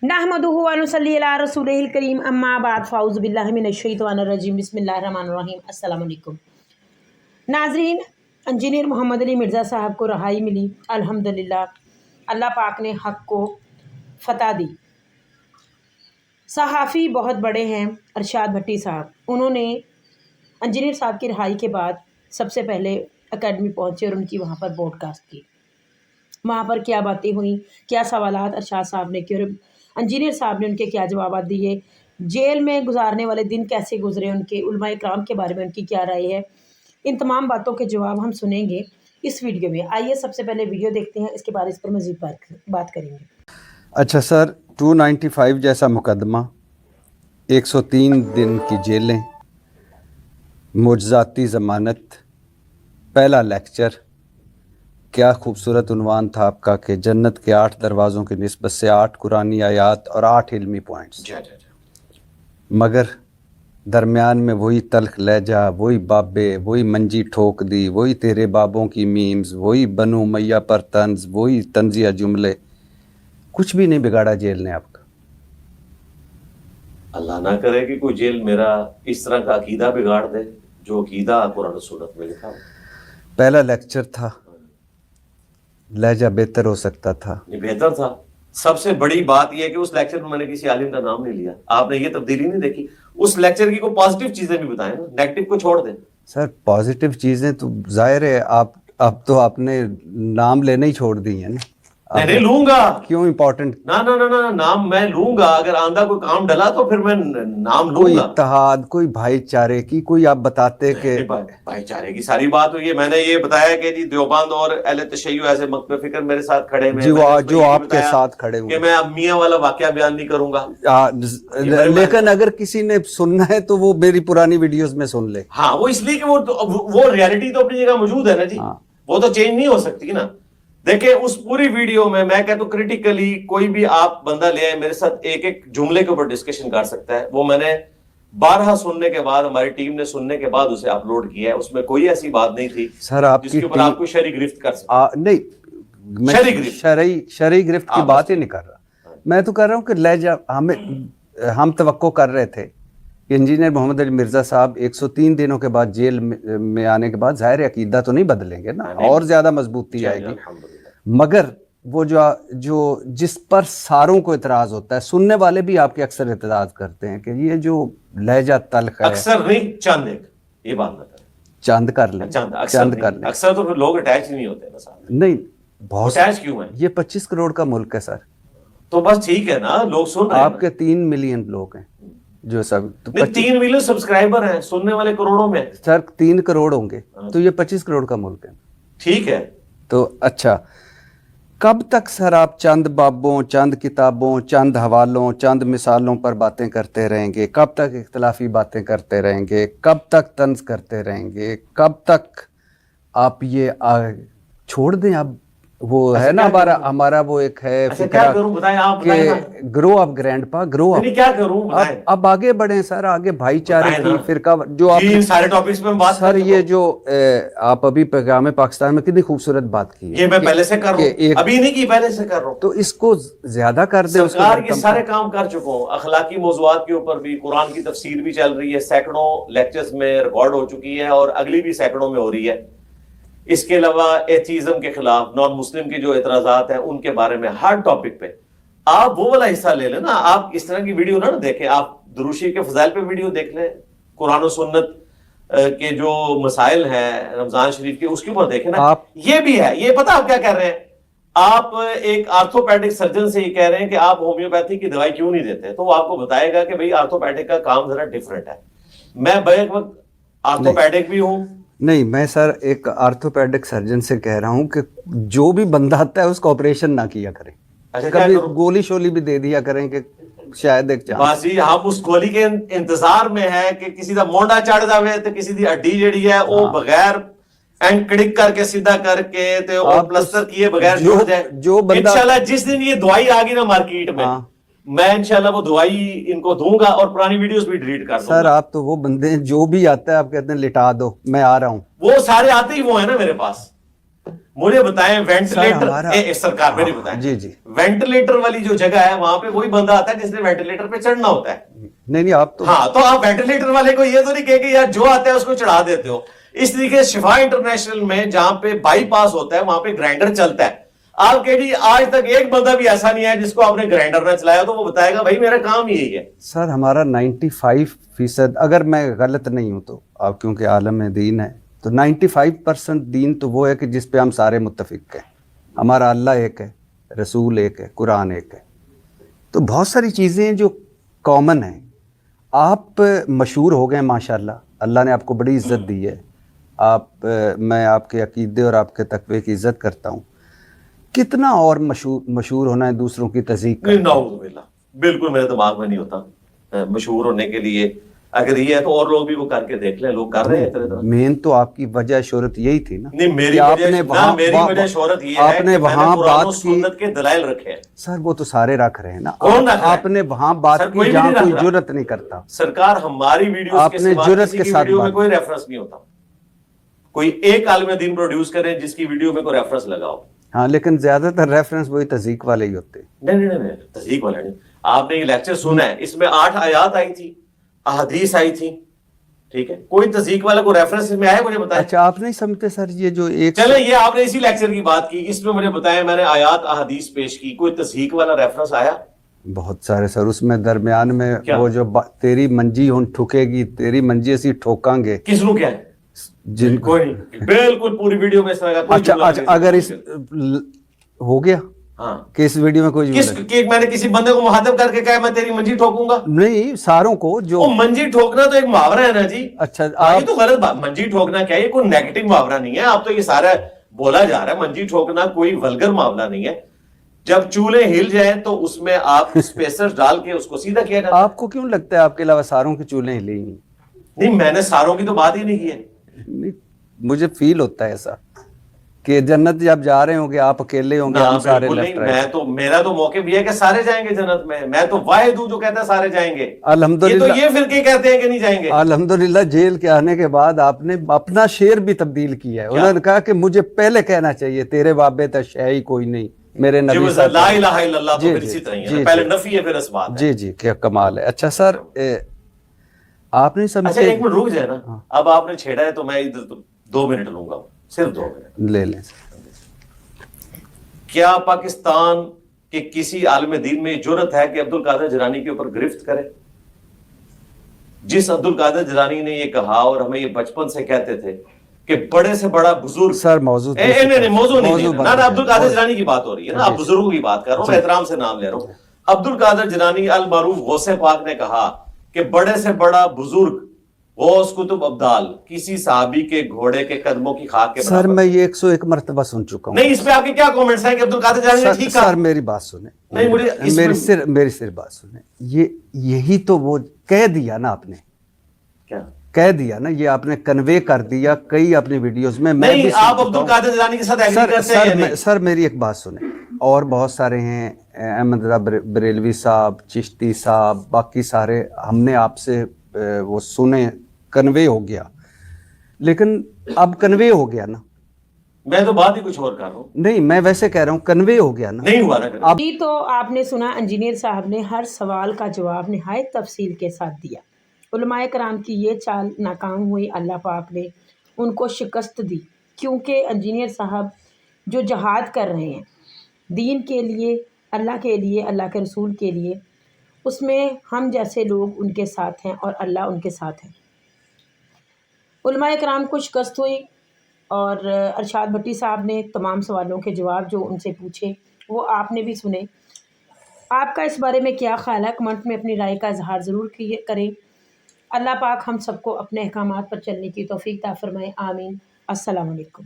नहमदुहु व नुसल्ली अला रसूलिहिल करीम अम्मा बाद फ़ाउज़ु बिल्लाहि मिनश शैतानिर रजीम बिस्मिल्लाहिर रहमानिर रहीम अस्सलाम वालेकुम। नाज़रीन, इंजीनियर मोहम्मद अली मिर्ज़ा साहब को रहाई मिली, अल्हम्दुलिल्लाह। अल्लाह पाक ने हक़ को फ़तह दी। सहाफ़ी बहुत बड़े हैं अरशाद भट्टी साहब, उन्होंने इंजीनियर साहब की रहाई के बाद सबसे पहले एकेडमी पहुँचे और उनकी वहाँ पर ब्रॉडकास्ट की। वहाँ पर क्या बातें हुई, क्या सवालात अरशाद साहब ने किए और इंजीनियर साहब ने उनके क्या जवाब दिए, जेल में गुजारने वाले दिन कैसे गुजरे उनके, उलमा इकराम के बारे में उनकी क्या राय है, इन तमाम बातों के जवाब हम सुनेंगे इस वीडियो में। आइए सबसे पहले वीडियो देखते हैं, इसके बाद इस पर मज़ीद बात करेंगे। अच्छा सर, 295 जैसा मुकदमा, 103 दिन की जेलें, मुजज़ाती ज़मानत, पहला लेक्चर, क्या खूबसूरत उन्वान था आपका कि जन्नत के 8 दरवाज़ों की निस्बत से 8 कुरानी आयात और 8 इल्मी पॉइंट्स, मगर दरमियान में वही तल्ख लहजा, वही बाबे, वही मंजी ठोक दी, वही तेरे बाबों की मीम्स, वही बनु मैया पर तंज, वही तंजिया जुमले, कुछ भी नहीं बिगाड़ा जेल ने आपका। अल्लाह ना करे कि कोई जेल मेरा इस तरह का अकीदा बिगाड़ दे जो अकीदा कुरान सुन्नत में लिखा हो। पहला लेक्चर था, लहजा बेहतर हो सकता था। नहीं, बेहतर था। सबसे बड़ी बात यह है कि उस लेक्चर में मैंने किसी आलिम का नाम नहीं लिया। आपने ये तब्दीली नहीं देखी। उस लेक्चर की कोई पॉजिटिव चीजें भी बताएं ना, नेगेटिव को छोड़ दें। सर पॉजिटिव चीजें तो जाहिर है आप अब तो आपने नाम लेना ही छोड़ दी है ना। नहीं लूंगा, क्यों इम्पोर्टेंट? ना ना ना ना नाम मैं लूंगा। अगर आंदा कोई काम डला तो फिर मैं नाम कोई लूंगा। इत्तेहाद, कोई भाईचारे की, कोई आप बताते कि भाईचारे की सारी बात हुई है। मैंने ये बताया कि जी देवबंद और अहले तशय्युअ ऐसे मकतब फिक्र मेरे साथ खड़े हैं, जो आपके साथ खड़े हुए, कि मैं अब मियां वाला वाकया बयान नहीं करूंगा। लेकिन अगर किसी ने सुनना है तो वो मेरी पुरानी वीडियोस में सुन ले। हाँ, वो इसलिए कि वो रियलिटी तो अपनी जगह मौजूद है ना जी। वो तो चेंज नहीं हो सकती ना। देखिए उस पूरी वीडियो में मैं कहता हूं क्रिटिकली कोई भी आप बंदा ले आए मेरे साथ एक एक जुमले के ऊपर डिस्कशन कर सकता है। वो मैंने 12 सुनने के बाद, हमारी टीम ने सुनने के बाद उसे अपलोड किया है। उसमें कोई ऐसी बात नहीं थी सर आपकी जिसके ऊपर आपको शरई गिरफ्त कर सकते। नहीं, मैं शरई गिरफ्त की बात ही नहीं कर रहा। मैं तो कर रहा हूँ कि लहजा हम तवक्को कर रहे थे कि इंजीनियर मोहम्मद अली मिर्ज़ा साहब 103 दिनों के बाद जेल में आने के बाद जाहिर अकीदा तो नहीं बदलेंगे ना, और ज्यादा मजबूती आएगी। मगर वो जो जिस पर सारों को इतराज होता है, सुनने वाले भी आपके अक्सर इतराज करते हैं कि ये जो लहजा तल्ख है, अक्सर नहीं चंद एक, ये बात ना करें, चंद कर ले, चंद कर ले। अक्सर तो फिर लोग अटैच नहीं होते ना साथ। नहीं, बहुत अटैच क्यों है? ये 25 करोड़ का मुल्क है सर। तो बस ठीक है ना, लोग सुन रहे हैं। आपके 3 मिलियन लोग हैं जो सब, तो 3 मिलियन सब्सक्राइबर हैं, सुनने वाले करोड़ों में। सर 3 करोड़ होंगे तो ये 25 करोड़ का मुल्क है। ठीक है, तो अच्छा, कब तक सर आप चंद बाबों, चंद किताबों, चंद हवालों, चंद मिसालों पर बातें करते रहेंगे? कब तक इख्तलाफी बातें करते रहेंगे? कब तक तंज करते रहेंगे? कब तक आप ये छोड़ दें? अब वो है ना हमारा वो एक है क्या करूं बताएं आप, कि grow up grandpa, grow up. क्या करूं बताएं? अब आगे बढ़े सर, आगे भाईचारे की फिरका जो आप सारे टॉपिक्स पे बात सर, ये जो आप अभी पैगाम पाकिस्तान में कितनी खूबसूरत बात की है, ये मैं पहले से कर रहा हूं, अभी नहीं की, पहले से कर रहा हूं। तो इसको ज्यादा कर दे। सरकार के सारे काम कर चुका हूं, अखलाकी मौजूआत के ऊपर भी, कुरान की तफसीर भी चल रही है, सैकड़ों लेक्चर्स में रिकॉर्ड हो चुकी है और अगली भी सैकड़ों में हो रही है। इसके अलावा एथीज्म के खिलाफ, नॉन मुस्लिम की जो एतराजात हैं उनके बारे में हर टॉपिक पे आप वो वाला हिस्सा ले लेना। आप इस तरह की वीडियो ना देखें, आप दुरूशी के फजाइल पे वीडियो देख लें, कुरान और सुन्नत के जो मसाइल हैं रमजान शरीफ के, उसके ऊपर देखें ना। ये भी है, ये पता आप क्या कह रहे हैं? आप एक आर्थोपैडिक सर्जन से ये कह रहे हैं कि आप होम्योपैथी की दवाई क्यों नहीं देते, तो वो आपको बताएगा कि भाई आर्थोपैडिक का काम जरा डिफरेंट है। मैं बैक वक्त आर्थोपैडिक भी हूं। नहीं, मैं सर एक आर्थोपैडिक सर्जन से कह रहा हूं कि जो भी बंदा आता है उसका ऑपरेशन ना किया करें। अच्छा, कभी गोली शोली भी दे दिया करें कि शायद एक चांस। हम उस गोली के इंतजार में है कि किसी का मोंडा चढ़ जावे तो किसी की हड्डी जड़ी है वो बगैर एंकड़िक करके सीधा करके तो प्लास्टर किए बगैर जो बंदा, इंशाल्लाह जिस दिन ये दवाई आ गई ना मार्केट में, मैं इंशाल्लाह वो दवाई इनको दूंगा और पुरानी वीडियोस भी डिलीट कर दूंगा। सर आप तो वो बंदे जो भी आता है आप कहते हैं लिटा दो, मैं आ रहा हूं। वो सारे आते ही वो है ना मेरे पास। مجھے بتائیں وینٹیلیٹر ہمارا- سرکار میری بتائیں جی جی وینٹیلیٹر والی جو جگہ ہے وہاں پہ وہی بندہ آتا ہے جس نے وینٹیلیٹر پہ چڑھنا ہوتا ہے. نہیں آپ تو ہاں تو آپ وینٹیلیٹر والے کو یہ تو نہیں کہے کہ یار جو آتا ہے اس کو چڑھا دیتے ہو. اس طریقے سے شفا انٹرنیشنل میں جہاں پہ بائی پاس ہوتا ہے وہاں پہ گرائنڈر چلتا ہے. آپ کہ جی آج تک ایک بندہ بھی ایسا نہیں ہے جس کو آپ نے گرائنڈر نہ چلایا تو وہ بتائے گا بھائی میرا کام یہی ہے. سر ہمارا 95%، اگر میں غلط نہیں ہوں تو، آپ کیونکہ عالم دین ہے تو 95% دین تو وہ ہے کہ جس پہ ہم سارے متفق ہیں. ہمارا اللہ ایک ہے، رسول ایک ہے، قرآن ایک ہے. تو بہت ساری چیزیں جو کامن ہیں. آپ مشہور ہو گئے ماشاءاللہ، اللہ نے آپ کو بڑی عزت دی ہے. میں آپ کے عقیدے اور آپ کے تقوی کی عزت کرتا ہوں. کتنا اور مشہور ہونا ہے دوسروں کی تذیق کر کے؟ نعوذ باللہ، بالکل میرے دماغ میں نہیں ہوتا. مشہور ہونے کے لیے اگر یہ ہے تو اور لوگ بھی وہ کر کے دیکھ لیں. لوگ کر رہے ہیں طرح طرح. مین تو آپ کی وجہ شہرت یہی تھی نا. نہیں میری وجہ شہرت یہ ہے کہ میں نے قرآن و سنت کے دلائل رکھے ہیں. سر وہ تو سارے رکھ رہے ہیں نا. کون رکھ رہا ہے؟ آپ نے وہاں بات کی جہاں کوئی جرت نہیں کرتا. سرکار ہماری ویڈیوز کے سوا کسی کی ویڈیو میں کوئی ریفرنس نہیں ہوتا. کوئی ایک عالم دین پروڈیوس کرے جس کی ویڈیو میں کوئی ریفرنس لگاؤ. ہاں لیکن زیادہ تر ریفرنس وہی تذیق والے ہی ہوتے. نہیں تذیق والے نہیں. آپ نے یہ لیکچر سنا ہے، اس میں 8 آیات آئی تھی، احادیث آئی تھی. ٹھیک ہے، کوئی تذیق والا کوئی ریفرنس میں آیا مجھے بتائیں. اچھا آپ نہیں سمجھتے سر یہ جو ایک چلیں یہ آپ نے اسی لیکچر کی بات کی، اس میں مجھے بتائیں میں نے آیات احادیث پیش کی، کوئی تذیق والا ریفرنس آیا؟ بہت سارے سر. اس میں درمیان میں وہ جو تیری منجی ہوں ٹھکے گی، تیری منجی اسی ٹھوکاں گے. کس نو کیا ہے؟ جن کوئی نہیں، بالکل پوری ویڈیو میں اس طرح کا کوئی اچھا جملہ نہیں. اگر اس ہو گیا ہاں کہ اس ویڈیو میں کوئی جملہ نہیں. کہ میں نے کسی بندے کو مخاطب کر کے کہا میں تیری منجی ٹھوکوں گا؟ نہیں ساروں کو جو وہ منجی ٹھوکنا تو ایک محاورہ ہے نا جی. اچھا یہ تو غلط بات. منجی ٹھوکنا کیا ہے؟ یہ کوئی نیگیٹو محاورہ نہیں ہے. آپ تو یہ سارا بولا جا رہا ہے. منجی ٹھوکنا کوئی ولگر معاملہ نہیں ہے. جب چولہے ہل جائیں تو اس میں آپ اسپیسر ڈال کے اس کو سیدھا کیا جاتا ہے. آپ کو کیوں لگتا ہے آپ کے علاوہ ساروں کے چولہے ہلے ہی نہیں میں نے ساروں کی تو بات ہی نہیں کی ہے. نہیں؟ مجھے فیل ہوتا ہے ایسا کہ جنت جب جا رہے ہوں گے آپ اکیلے ہوں گے، ہم سارے لیفٹ رائٹ. میرا تو موقع بھی ہے کہ سارے جائیں گے جنت میں. میں تو واحد ہوں جو کہتا ہے سارے جائیں گے. الحمدللہ یہ فرقے کہتے ہیں کہ نہیں جائیں گے. الحمدللہ جیل کے آنے کے بعد آپ نے اپنا شعر بھی تبدیل کیا ہے. انہوں نے کہا کہ مجھے پہلے کہنا چاہیے تیرے بابے تشہی کوئی نہیں میرے نبی صاحب. لا الہ الا اللہ تو پھر اسی طرح ہی ہے، پہلے نفی ہے پھر اثبات ہے. جی جی کیا کمال ہے. اچھا سر آپ نہیں اچھا سمجھتے. ایک منٹ رک جائے نا. اب آپ نے چھیڑا ہے تو میں ادھر 2 منٹ لوں گا، صرف 2 منٹ لے لیں. کیا پاکستان کے کسی عالم دین میں جرت ہے کہ عبد القادر جیلانی کے اوپر گرفت کرے؟ جس عبد القادر جیلانی نے یہ کہا اور ہمیں یہ بچپن سے کہتے تھے کہ بڑے سے بڑا بزرگ. سر موضوع موضوع نہیں نا. عبد القادر جیلانی کی بات ہو رہی ہے نا، آپ بزرگوں کی بات کر رہا ہوں، میں احترام سے نام لے رہا ہوں. عبد القادر جیلانی المعروف غوث پاک نے کہا کہ بڑے سے بڑا بزرگ غوث قطب ابدال کسی صحابی کے گھوڑے کے قدموں کی خاک کے برابر. سر میں یہ 101 مرتبہ سن چکا ہوں. نہیں اس پہ آپ کے کیا کومنٹس ہیں کہ عبد القادر جیلانی نے ٹھیک کہا؟ سر میری بات سنیں. نہیں مجھے میری صرف بات سنیں. یہی تو وہ کہہ دیا نا آپ نے. کیا کہہ دیا نا، یہ آپ نے کنوے کر دیا کئی اپنی ویڈیوز میں. نہیں آپ عبد القادر جیلانی کے ساتھ ایگری کرتے ہیں؟ سر میری ایک بات سنیں. اور بہت سارے ہیں، احمد رضا بریلوی صاحب، چشتی صاحب، باقی سارے ہم نے آپ سے وہ سنے، کنوے ہو گیا. لیکن اب کنوے ہو گیا نا. میں تو بات ہی کچھ اور کر رہا ہوں. نہیں میں ویسے کہہ رہا ہوں کنوے ہو گیا نا. نہیں ہوا نا. جی تو آپ نے سنا انجینئر صاحب نے ہر سوال کا جواب نہایت تفصیل کے ساتھ دیا. علماء کرام کی یہ چال ناکام ہوئی، اللہ پاک نے ان کو شکست دی، کیونکہ انجینئر صاحب جو جہاد کر رہے ہیں دین کے لیے، اللہ کے لیے، اللہ کے رسول کے لیے، اس میں ہم جیسے لوگ ان کے ساتھ ہیں اور اللہ ان کے ساتھ ہے. علماء کرام کو شکست ہوئی اور ارشاد بھٹی صاحب نے تمام سوالوں کے جواب جو ان سے پوچھے وہ آپ نے بھی سنے. آپ کا اس بارے میں کیا خیال ہے؟ کمنٹ میں اپنی رائے کا اظہار ضرور کریں. اللہ پاک ہم سب کو اپنے احکامات پر چلنے کی توفیق عطا فرمائے. آمین. السلام علیکم.